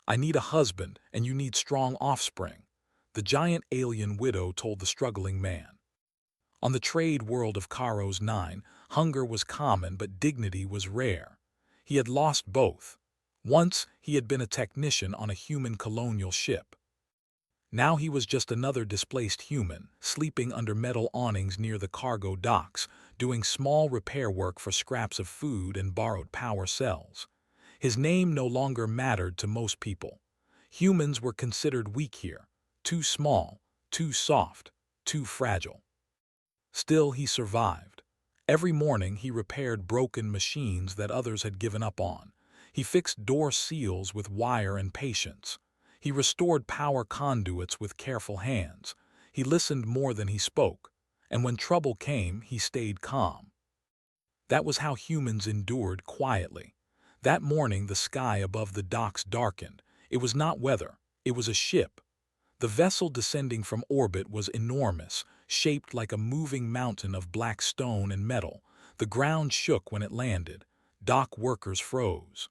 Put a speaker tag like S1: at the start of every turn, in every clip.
S1: I need a husband, and you need strong offspring, the giant alien widow told the struggling man. On the trade world of Karos 9, hunger was common but dignity was rare. He had lost both. Once, he had been a technician on a human colonial ship. Now he was just another displaced human, sleeping under metal awnings near the cargo docks, doing small repair work for scraps of food and borrowed power cells. His name no longer mattered to most people. Humans were considered weak here, too small, too soft, too fragile. Still, he survived. Every morning he repaired broken machines that others had given up on. He fixed door seals with wire and patience. He restored power conduits with careful hands. He listened more than he spoke. And when trouble came, he stayed calm. That was how humans endured quietly. That morning the sky above the docks darkened. It was not weather, it was a ship. The vessel descending from orbit was enormous, shaped like a moving mountain of black stone and metal. The ground shook when it landed. Dock workers froze.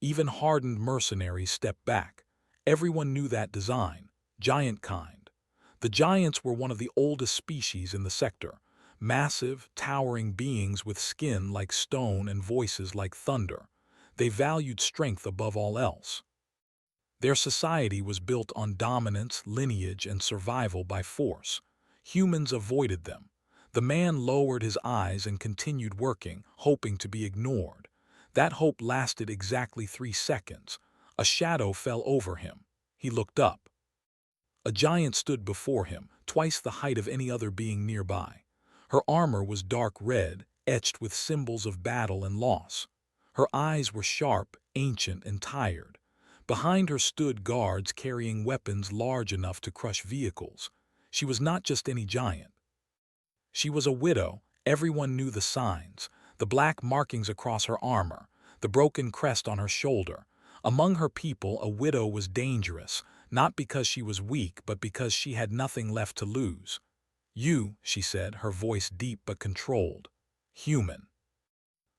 S1: Even hardened mercenaries stepped back. Everyone knew that design, giant kind. The giants were one of the oldest species in the sector, massive, towering beings with skin like stone and voices like thunder. They valued strength above all else. Their society was built on dominance, lineage, and survival by force. Humans avoided them. The man lowered his eyes and continued working, hoping to be ignored. That hope lasted exactly 3 seconds. A shadow fell over him. He looked up. A giant stood before him, twice the height of any other being nearby. Her armor was dark red, etched with symbols of battle and loss. Her eyes were sharp, ancient, and tired. Behind her stood guards carrying weapons large enough to crush vehicles. She was not just any giant. She was a widow. Everyone knew the signs, the black markings across her armor, the broken crest on her shoulder. Among her people, a widow was dangerous, not because she was weak, but because she had nothing left to lose. "You," she said, her voice deep but controlled. "Human."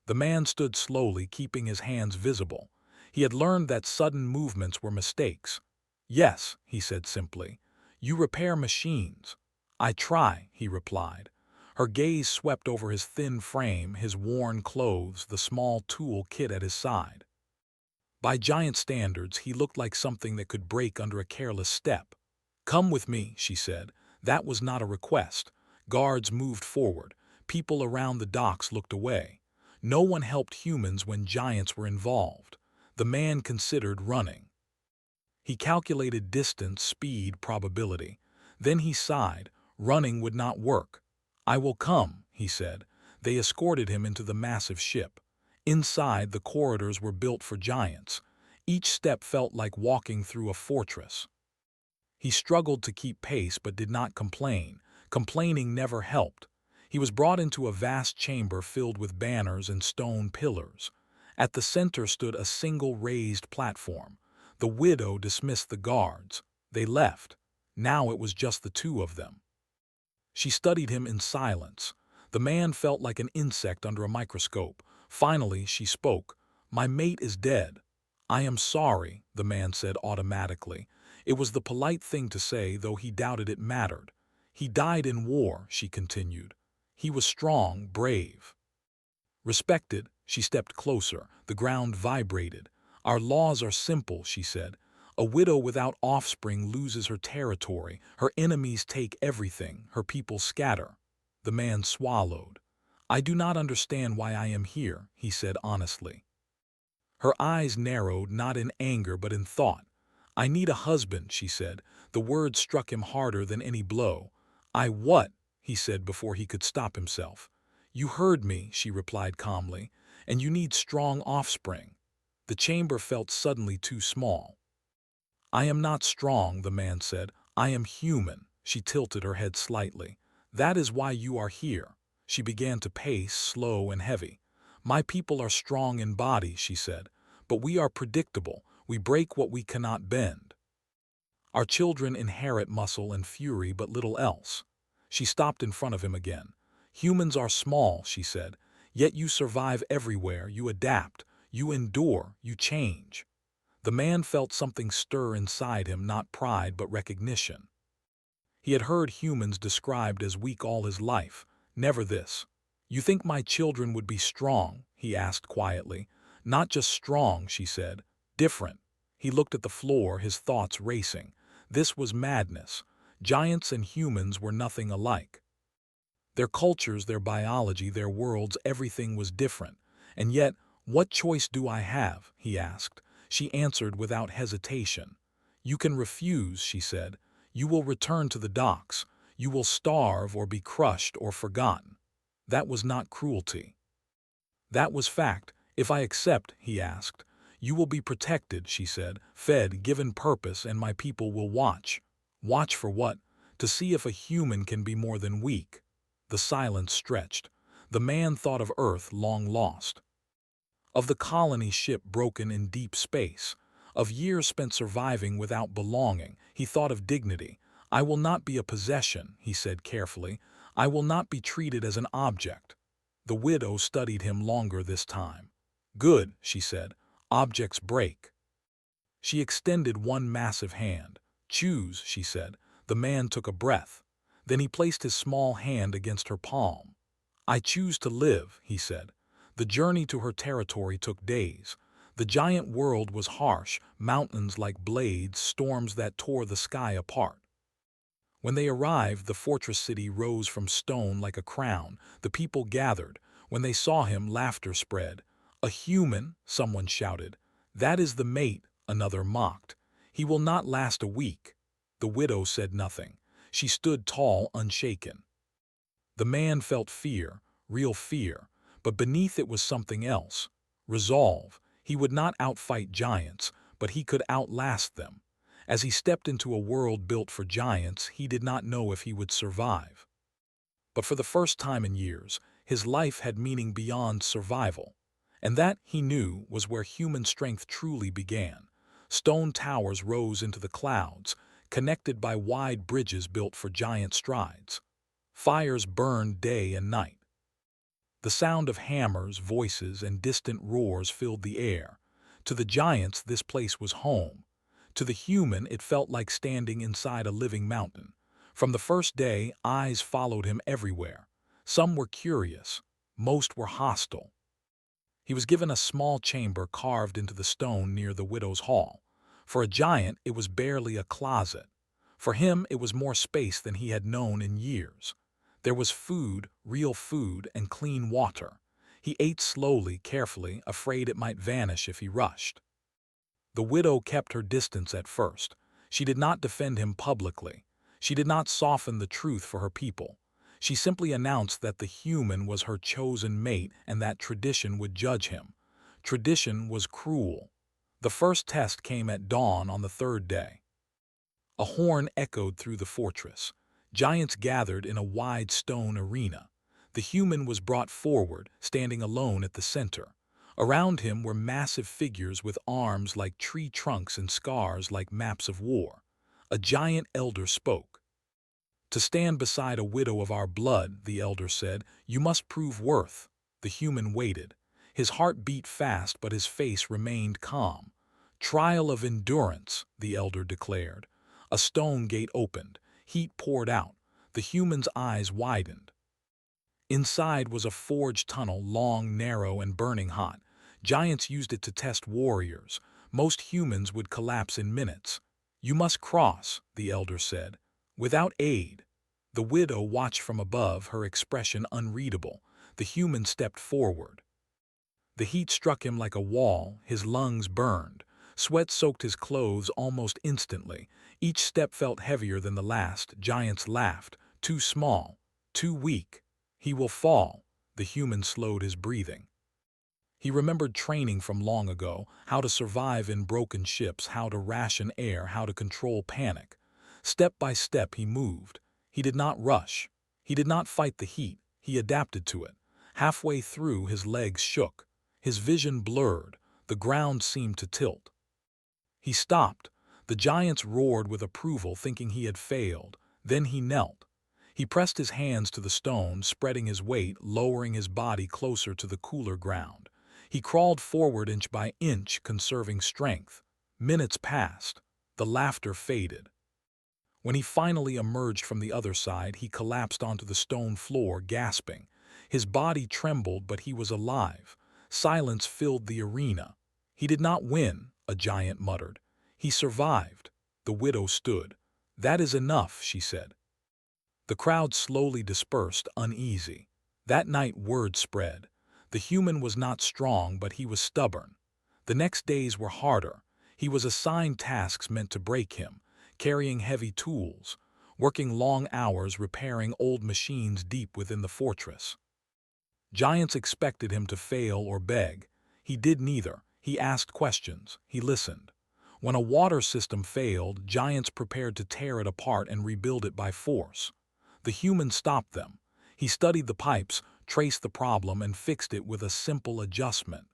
S1: The man stood slowly, keeping his hands visible. He had learned that sudden movements were mistakes. "Yes," he said simply. "You repair machines." "I try," he replied. Her gaze swept over his thin frame, his worn clothes, the small tool kit at his side. By giant standards, he looked like something that could break under a careless step. "Come with me," she said. That was not a request. Guards moved forward. People around the docks looked away. No one helped humans when giants were involved. The man considered running. He calculated distance, speed, probability. Then he sighed. Running would not work. "I will come," he said. They escorted him into the massive ship. Inside, the corridors were built for giants. Each step felt like walking through a fortress. He struggled to keep pace but did not complain. Complaining never helped. He was brought into a vast chamber filled with banners and stone pillars. At the center stood a single raised platform. The widow dismissed the guards. They left. Now it was just the two of them. She studied him in silence. The man felt like an insect under a microscope. Finally, she spoke. "My mate is dead." "I am sorry," the man said automatically. It was the polite thing to say, though he doubted it mattered. "He died in war," she continued. "He was strong, brave." Respected, she stepped closer. The ground vibrated. "Our laws are simple," she said. "A widow without offspring loses her territory. Her enemies take everything. Her people scatter." The man swallowed. "I do not understand why I am here," he said honestly. Her eyes narrowed, not in anger but in thought. "I need a husband," she said. The word struck him harder than any blow. What?" he said before he could stop himself. "You heard me," she replied calmly, "and you need strong offspring." The chamber felt suddenly too small. "I am not strong," the man said. "I am human." She tilted her head slightly. "That is why you are here." She began to pace, slow and heavy. "My people are strong in body," she said, "but we are predictable. We break what we cannot bend. Our children inherit muscle and fury, but little else." She stopped in front of him again. "Humans are small," she said, "yet you survive everywhere, you adapt, you endure, you change." The man felt something stir inside him, not pride but recognition. He had heard humans described as weak all his life, never this. "You think my children would be strong?" he asked quietly. "Not just strong," she said. "Different." He looked at the floor, his thoughts racing. This was madness. Giants and humans were nothing alike. Their cultures, their biology, their worlds, everything was different. And yet, "What choice do I have?" he asked. She answered without hesitation. "You can refuse," she said. "You will return to the docks. You will starve or be crushed or forgotten." That was not cruelty. That was fact. "If I accept," he asked, "you will be protected," she said, "fed, given purpose, and my people will watch." Watch for what? To see if a human can be more than weak. The silence stretched. The man thought of Earth long lost, of the colony ship broken in deep space, of years spent surviving without belonging. He thought of dignity. "I will not be a possession," he said carefully. "I will not be treated as an object." The widow studied him longer this time. "Good," she said. "Objects break." She extended one massive hand. "Choose," she said. The man took a breath. Then he placed his small hand against her palm. "I choose to live," he said. The journey to her territory took days. The giant world was harsh, mountains like blades, storms that tore the sky apart. When they arrived, the fortress city rose from stone like a crown. The people gathered. When they saw him, laughter spread. "A human," someone shouted. "That is the mate," another mocked. "He will not last a week." The widow said nothing. She stood tall, unshaken. The man felt fear, real fear, but beneath it was something else. Resolve. He would not outfight giants, but he could outlast them. As he stepped into a world built for giants, he did not know if he would survive. But for the first time in years, his life had meaning beyond survival. And that, he knew, was where human strength truly began. Stone towers rose into the clouds, connected by wide bridges built for giant strides. Fires burned day and night. The sound of hammers, voices, and distant roars filled the air. To the giants, this place was home. To the human, it felt like standing inside a living mountain. From the first day, eyes followed him everywhere. Some were curious. Most were hostile. He was given a small chamber carved into the stone near the widow's hall. For a giant, it was barely a closet. For him, it was more space than he had known in years. There was food, real food, and clean water. He ate slowly, carefully, afraid it might vanish if he rushed. The widow kept her distance at first. She did not defend him publicly. She did not soften the truth for her people. She simply announced that the human was her chosen mate and that tradition would judge him. Tradition was cruel. The first test came at dawn on the third day. A horn echoed through the fortress. Giants gathered in a wide stone arena. The human was brought forward, standing alone at the center. Around him were massive figures with arms like tree trunks and scars like maps of war. A giant elder spoke. "To stand beside a widow of our blood," the elder said, "you must prove worth." The human waited. His heart beat fast, but his face remained calm. "Trial of endurance," the elder declared. A stone gate opened. Heat poured out. The human's eyes widened. Inside was a forged tunnel, long, narrow, and burning hot. Giants used it to test warriors. Most humans would collapse in minutes. "You must cross," the elder said. "Without aid." The widow watched from above, her expression unreadable. The human stepped forward. The heat struck him like a wall, his lungs burned. Sweat soaked his clothes almost instantly. Each step felt heavier than the last. Giants laughed. "Too small. Too weak. He will fall." The human slowed his breathing. He remembered training from long ago, how to survive in broken ships, how to ration air, how to control panic. Step by step he moved. He did not rush. He did not fight the heat. He adapted to it. Halfway through, his legs shook. His vision blurred. The ground seemed to tilt. He stopped. The giants roared with approval, thinking he had failed. Then he knelt. He pressed his hands to the stone, spreading his weight, lowering his body closer to the cooler ground. He crawled forward inch by inch, conserving strength. Minutes passed. The laughter faded. When he finally emerged from the other side, he collapsed onto the stone floor, gasping. His body trembled, but he was alive. Silence filled the arena. "He did not win," a giant muttered. "He survived." The widow stood. "That is enough," she said. The crowd slowly dispersed, uneasy. That night word spread. The human was not strong, but he was stubborn. The next days were harder. He was assigned tasks meant to break him, carrying heavy tools, working long hours repairing old machines deep within the fortress. Giants expected him to fail or beg. He did neither. He asked questions. He listened. When a water system failed, giants prepared to tear it apart and rebuild it by force. The human stopped them. He studied the pipes, traced the problem, and fixed it with a simple adjustment.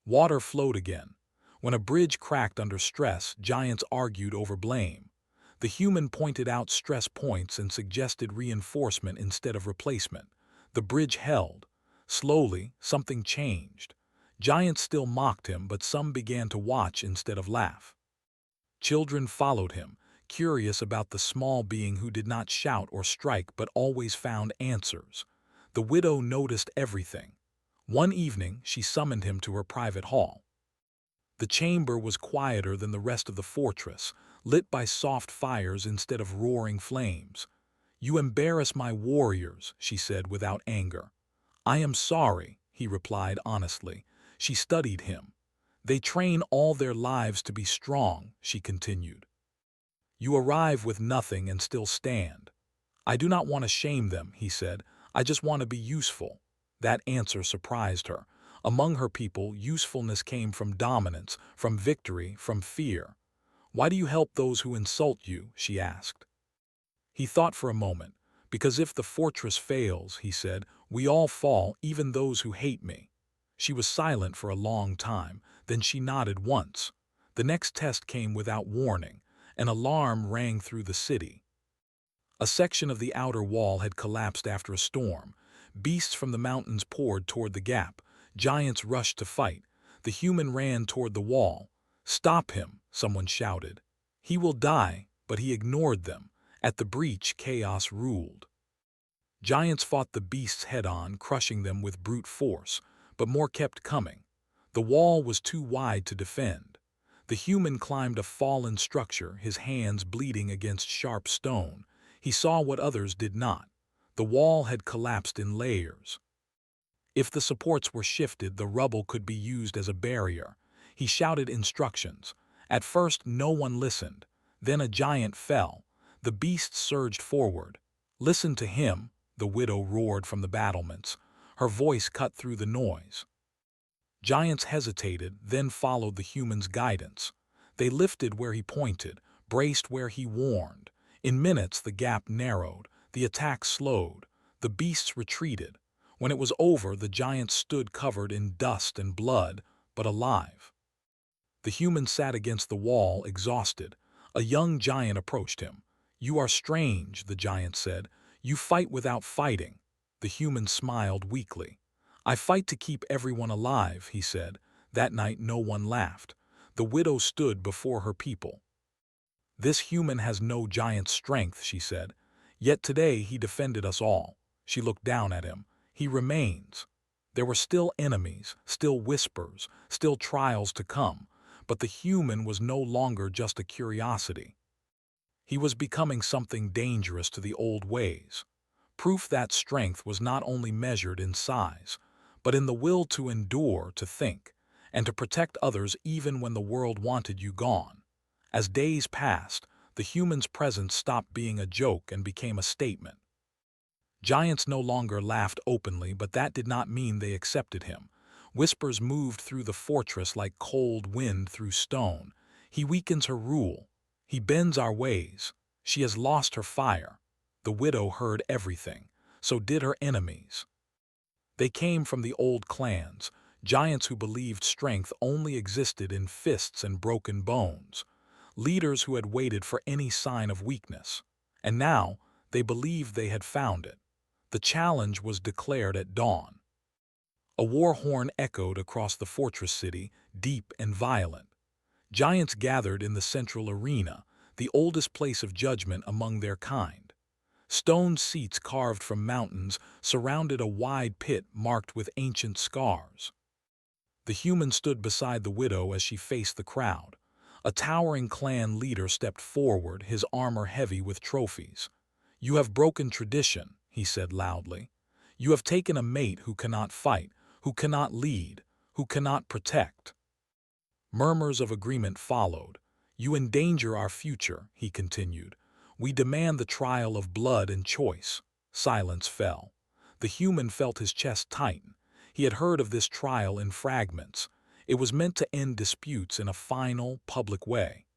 S1: Water flowed again. When a bridge cracked under stress, giants argued over blame. The human pointed out stress points and suggested reinforcement instead of replacement. The bridge held. Slowly, something changed. Giants still mocked him, but some began to watch instead of laugh. Children followed him, curious about the small being who did not shout or strike but always found answers. The widow noticed everything. One evening, she summoned him to her private hall. The chamber was quieter than the rest of the fortress, lit by soft fires instead of roaring flames. "You embarrass my warriors," she said without anger. "I am sorry," he replied honestly. She studied him. "They train all their lives to be strong," she continued. "You arrive with nothing and still stand." "I do not want to shame them," he said. "I just want to be useful." That answer surprised her. Among her people, usefulness came from dominance, from victory, from fear. "Why do you help those who insult you?" she asked. He thought for a moment. "Because if the fortress fails," he said, "we all fall, even those who hate me." She was silent for a long time, then she nodded once. The next test came without warning. An alarm rang through the city. A section of the outer wall had collapsed after a storm. Beasts from the mountains poured toward the gap. Giants rushed to fight. The human ran toward the wall. "Stop him," someone shouted. "He will die," but he ignored them. At the breach, chaos ruled. Giants fought the beasts head-on, crushing them with brute force, but more kept coming. The wall was too wide to defend. The human climbed a fallen structure, his hands bleeding against sharp stone. He saw what others did not. The wall had collapsed in layers. If the supports were shifted, the rubble could be used as a barrier. He shouted instructions. At first, no one listened. Then a giant fell. The beasts surged forward. "Listen to him," the widow roared from the battlements. Her voice cut through the noise. Giants hesitated, then followed the human's guidance. They lifted where he pointed, braced where he warned. In minutes, the gap narrowed. The attack slowed. The beasts retreated. When it was over, the giant stood covered in dust and blood, but alive. The human sat against the wall, exhausted. A young giant approached him. "You are strange," the giant said. "You fight without fighting." The human smiled weakly. "I fight to keep everyone alive," he said. That night no one laughed. The widow stood before her people. "This human has no giant strength," she said. "Yet today he defended us all." She looked down at him. "He remains." There were still enemies, still whispers, still trials to come, but the human was no longer just a curiosity. He was becoming something dangerous to the old ways. Proof that strength was not only measured in size, but in the will to endure, to think, and to protect others even when the world wanted you gone. As days passed, the human's presence stopped being a joke and became a statement. Giants no longer laughed openly, but that did not mean they accepted him. Whispers moved through the fortress like cold wind through stone. "He weakens her rule. He bends our ways. She has lost her fire." The widow heard everything. So did her enemies. They came from the old clans, giants who believed strength only existed in fists and broken bones, leaders who had waited for any sign of weakness. And now, they believed they had found it. The challenge was declared at dawn. A war horn echoed across the fortress city, deep and violent. Giants gathered in the central arena, the oldest place of judgment among their kind. Stone seats carved from mountains surrounded a wide pit marked with ancient scars. The human stood beside the widow as she faced the crowd. A towering clan leader stepped forward, his armor heavy with trophies. "You have broken tradition," he said loudly. "You have taken a mate who cannot fight, who cannot lead, who cannot protect." Murmurs of agreement followed. "You endanger our future," he continued. "We demand the trial of blood and choice." Silence fell. The human felt his chest tighten. He had heard of this trial in fragments. It was meant to end disputes in a final, public way.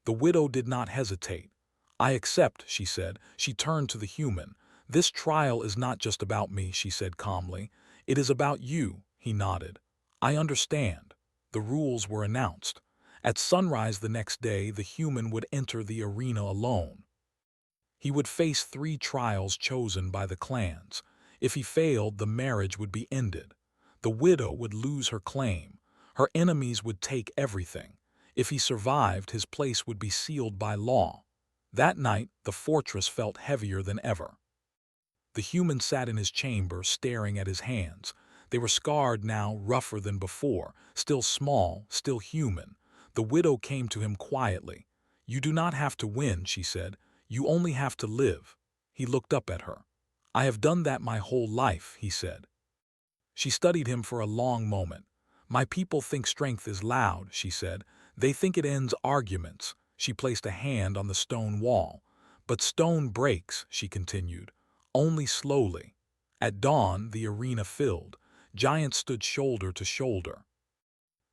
S1: The widow did not hesitate. "I accept," she said. She turned to the human. "This trial is not just about me," she said calmly. "It is about you," he nodded. "I understand." The rules were announced. At sunrise the next day, the human would enter the arena alone. He would face 3 trials chosen by the clans. If he failed, the marriage would be ended. The widow would lose her claim. Her enemies would take everything. If he survived, his place would be sealed by law. That night, the fortress felt heavier than ever. The human sat in his chamber, staring at his hands. They were scarred now, rougher than before, still small, still human. The widow came to him quietly. "You do not have to win," she said. "You only have to live." He looked up at her. "I have done that my whole life," he said. She studied him for a long moment. "My people think strength is loud," she said. "They think it ends arguments." She placed a hand on the stone wall. "But stone breaks," she continued. "Only slowly." At dawn, the arena filled. Giants stood shoulder to shoulder.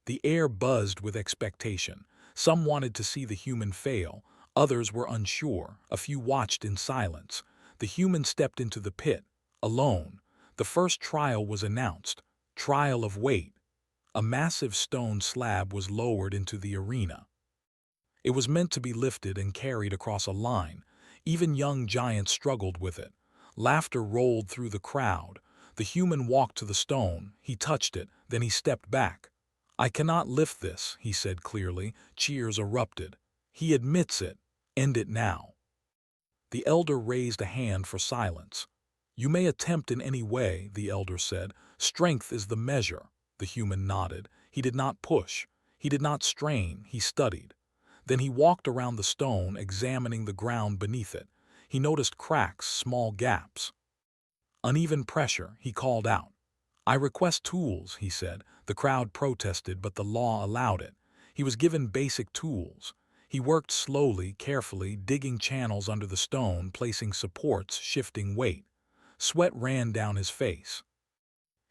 S1: The air buzzed with expectation. Some wanted to see the human fail. Others were unsure. A few watched in silence. The human stepped into the pit, alone. The first trial was announced. Trial of weight. A massive stone slab was lowered into the arena. It was meant to be lifted and carried across a line. Even young giants struggled with it. Laughter rolled through the crowd. The human walked to the stone. He touched it, then he stepped back. "I cannot lift this," he said clearly. Cheers erupted. "He admits it. End it now." The elder raised a hand for silence. "You may attempt in any way," the elder said. "Strength is the measure." The human nodded. He did not push. He did not strain. He studied. Then he walked around the stone, examining the ground beneath it. He noticed cracks, small gaps. Uneven pressure, he called out. "I request tools," he said. The crowd protested, but the law allowed it. He was given basic tools. He worked slowly, carefully, digging channels under the stone, placing supports, shifting weight. Sweat ran down his face.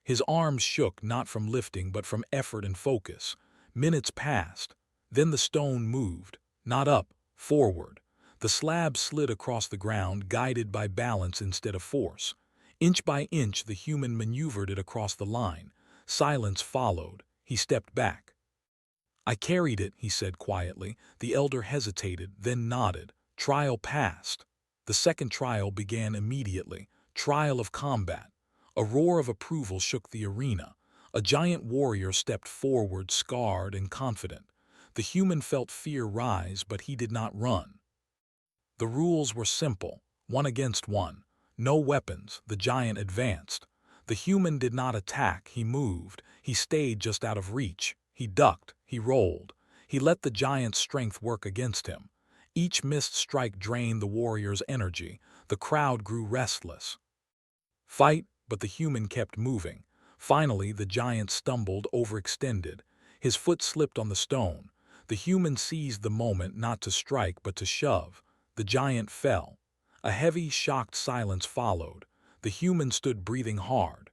S1: His arms shook, not from lifting, but from effort and focus. Minutes passed. Then the stone moved. Not up, forward. The slab slid across the ground, guided by balance instead of force. Inch by inch, the human maneuvered it across the line. Silence followed. He stepped back. "I carried it," he said quietly. The elder hesitated, then nodded. Trial passed. The second trial began immediately. Trial of combat. A roar of approval shook the arena. A giant warrior stepped forward, scarred and confident. The human felt fear rise, but he did not run. The rules were simple. 1 against 1. No weapons. The giant advanced. The human did not attack. He moved. He stayed just out of reach. He ducked. He rolled. He let the giant's strength work against him. Each missed strike drained the warrior's energy. The crowd grew restless. Fight, but the human kept moving. Finally, the giant stumbled, overextended. His foot slipped on the stone. The human seized the moment not to strike but to shove. The giant fell. A heavy, shocked silence followed. The human stood breathing hard.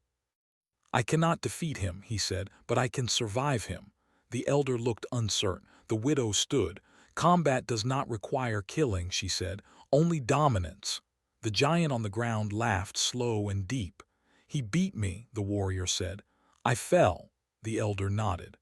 S1: "I cannot defeat him," he said, "but I can survive him." The elder looked uncertain. The widow stood. "Combat does not require killing," she said, "only dominance." The giant on the ground laughed slow and deep. "He beat me," the warrior said. "I fell." The elder nodded.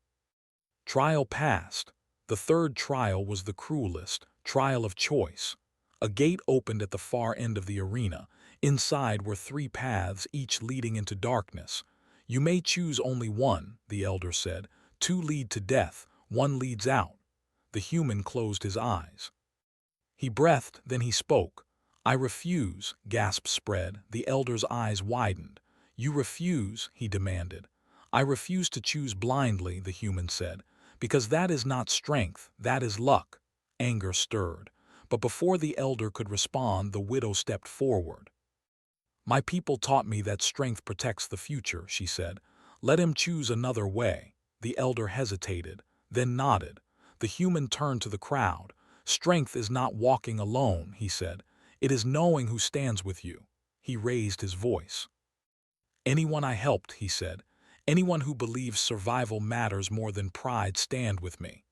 S1: Trial passed. The third trial was the cruelest, trial of choice. A gate opened at the far end of the arena. Inside were 3 paths, each leading into darkness. "You may choose only one," the elder said. 2 lead to death, 1 leads out." The human closed his eyes. He breathed, then he spoke. "I refuse," gasped Spread. The elder's eyes widened. "You refuse," he demanded. "I refuse to choose blindly," the human said, "because that is not strength, that is luck." Anger stirred. But before the elder could respond, the widow stepped forward. "My people taught me that strength protects the future," she said. "Let him choose another way." The elder hesitated, then nodded. The human turned to the crowd. "Strength is not walking alone," he said. "It is knowing who stands with you." He raised his voice. "Anyone I helped," he said, "anyone who believes survival matters more than pride, stand with me."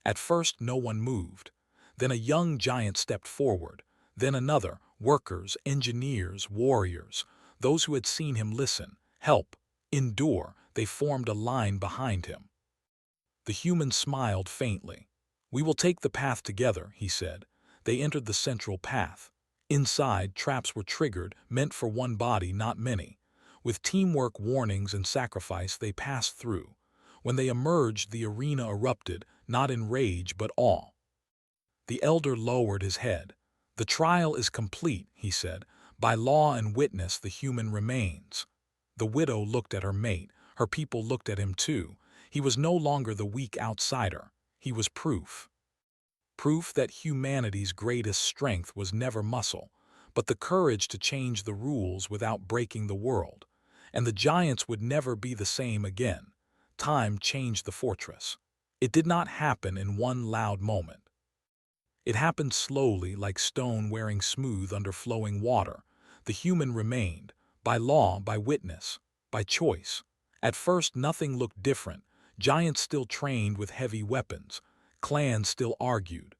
S1: At first no one moved. Then a young giant stepped forward. Then another, workers, engineers, warriors. Those who had seen him listen, help, endure. They formed a line behind him. The human smiled faintly. "We will take the path together," he said. They entered the central path. Inside, traps were triggered, meant for one body, not many. With teamwork, warnings, and sacrifice, they passed through. When they emerged, the arena erupted, not in rage but awe. The elder lowered his head. "The trial is complete," he said. "By law and witness, the human remains." The widow looked at her mate. Her people looked at him too. He was no longer the weak outsider. He was proof. Proof that humanity's greatest strength was never muscle, but the courage to change the rules without breaking the world. And the giants would never be the same again. Time changed the fortress. It did not happen in one loud moment. It happened slowly, like stone wearing smooth under flowing water. The human remained, by law, by witness, by choice. At first nothing looked different. Giants still trained with heavy weapons. Clans still argued.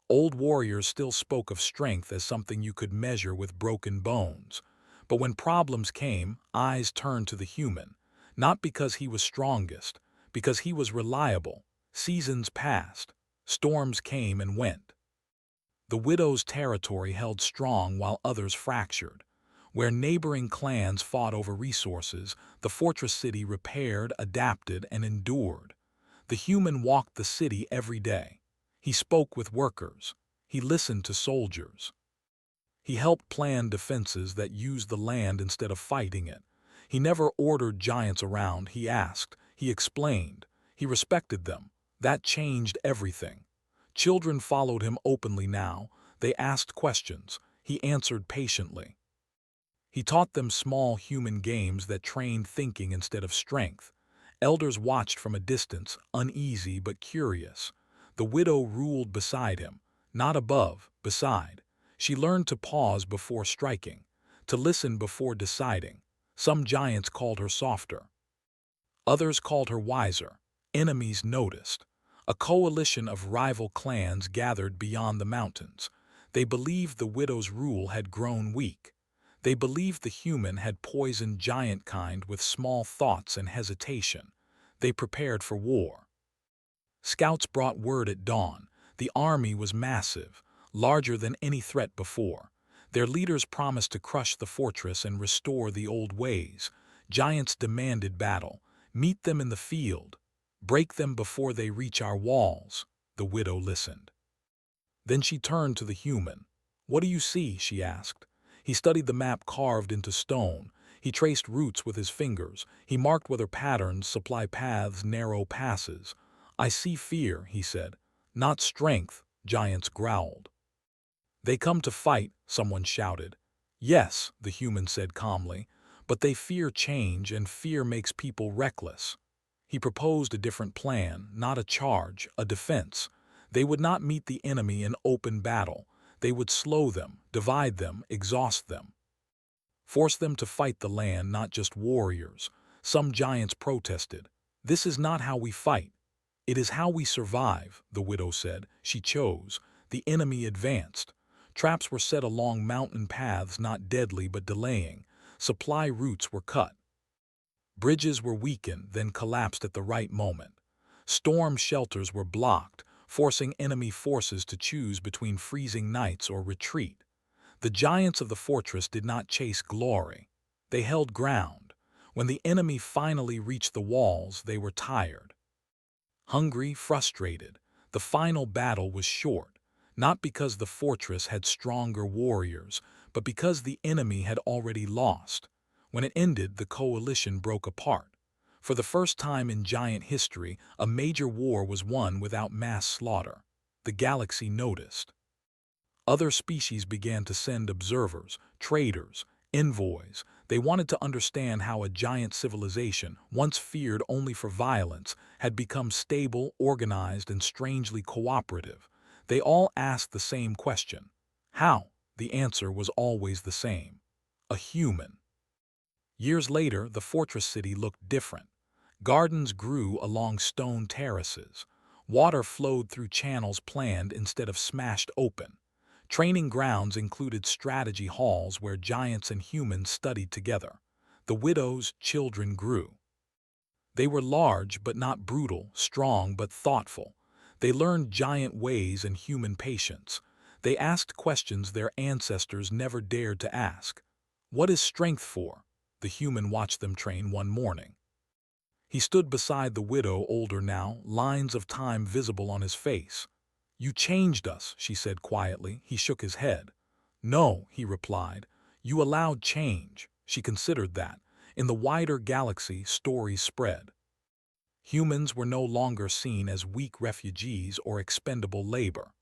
S1: Old warriors still spoke of strength as something you could measure with broken bones. But when problems came, eyes turned to the human. Not because he was strongest, because he was reliable. Seasons passed. Storms came and went. The widow's territory held strong while others fractured. Where neighboring clans fought over resources, the fortress city repaired, adapted, and endured. The human walked the city every day. He spoke with workers. He listened to soldiers. He helped plan defenses that used the land instead of fighting it. He never ordered giants around, he asked. He explained. He respected them. That changed everything. Children followed him openly now. They asked questions. He answered patiently. He taught them small human games that trained thinking instead of strength. Elders watched from a distance, uneasy but curious. The widow ruled beside him, not above, beside. She learned to pause before striking, to listen before deciding. Some giants called her softer. Others called her wiser. Enemies noticed. A coalition of rival clans gathered beyond the mountains. They believed the widow's rule had grown weak. They believed the human had poisoned giant kind with small thoughts and hesitation. They prepared for war. Scouts brought word at dawn. The army was massive, larger than any threat before. Their leaders promised to crush the fortress and restore the old ways. Giants demanded battle. Meet them in the field. Break them before they reach our walls. The widow listened. Then she turned to the human. "What do you see?" she asked. He studied the map carved into stone. He traced routes with his fingers. He marked whether patterns supply paths, narrow passes. "I see fear," he said. "Not strength," giants growled. "They come to fight," someone shouted. "Yes," the human said calmly, "but they fear change, and fear makes people reckless." He proposed a different plan, not a charge, a defense. They would not meet the enemy in open battle. They would slow them, divide them, exhaust them. Force them to fight the land, not just warriors. Some giants protested. "This is not how we fight. It is how we survive," the widow said. She chose. The enemy advanced. Traps were set along mountain paths, not deadly but delaying. Supply routes were cut. Bridges were weakened, then collapsed at the right moment. Storm shelters were blocked, forcing enemy forces to choose between freezing nights or retreat. The giants of the fortress did not chase glory. They held ground. When the enemy finally reached the walls, they were tired. Hungry, frustrated. The final battle was short, not because the fortress had stronger warriors, but because the enemy had already lost. When it ended, the coalition broke apart. For the first time in giant history, a major war was won without mass slaughter. The galaxy noticed. Other species began to send observers, traders, envoys. They wanted to understand how a giant civilization, once feared only for violence, had become stable, organized, and strangely cooperative. They all asked the same question. How? The answer was always the same. A human. Years later, the fortress city looked different. Gardens grew along stone terraces. Water flowed through channels planned instead of smashed open. Training grounds included strategy halls where giants and humans studied together. The widow's children grew. They were large but not brutal, strong but thoughtful. They learned giant ways and human patience. They asked questions their ancestors never dared to ask. What is strength for? The human watched them train one morning. He stood beside the widow, older now, lines of time visible on his face. "You changed us," she said quietly. He shook his head. "No," he replied. "You allowed change." She considered that. In the wider galaxy, stories spread. Humans were no longer seen as weak refugees or expendable labor.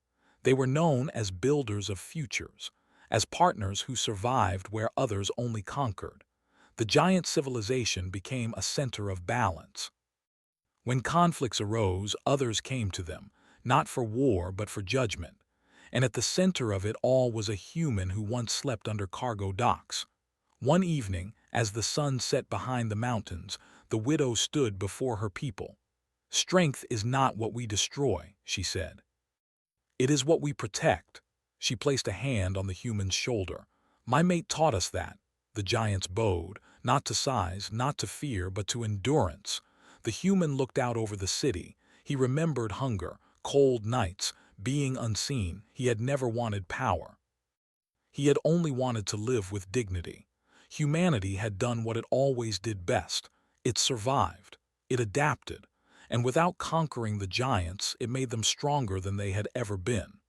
S1: They were known as builders of futures, as partners who survived where others only conquered. The giant civilization became a center of balance. When conflicts arose, others came to them, not for war but for judgment. And at the center of it all was a human who once slept under cargo docks. One evening, as the sun set behind the mountains, the widow stood before her people. "Strength is not what we destroy," she said. "It is what we protect." She placed a hand on the human's shoulder. "My mate taught us that." The giants bowed, not to size, not to fear, but to endurance. The human looked out over the city. He remembered hunger, cold nights, being unseen. He had never wanted power. He had only wanted to live with dignity. Humanity had done what it always did best. It survived. It adapted. And without conquering the giants, it made them stronger than they had ever been.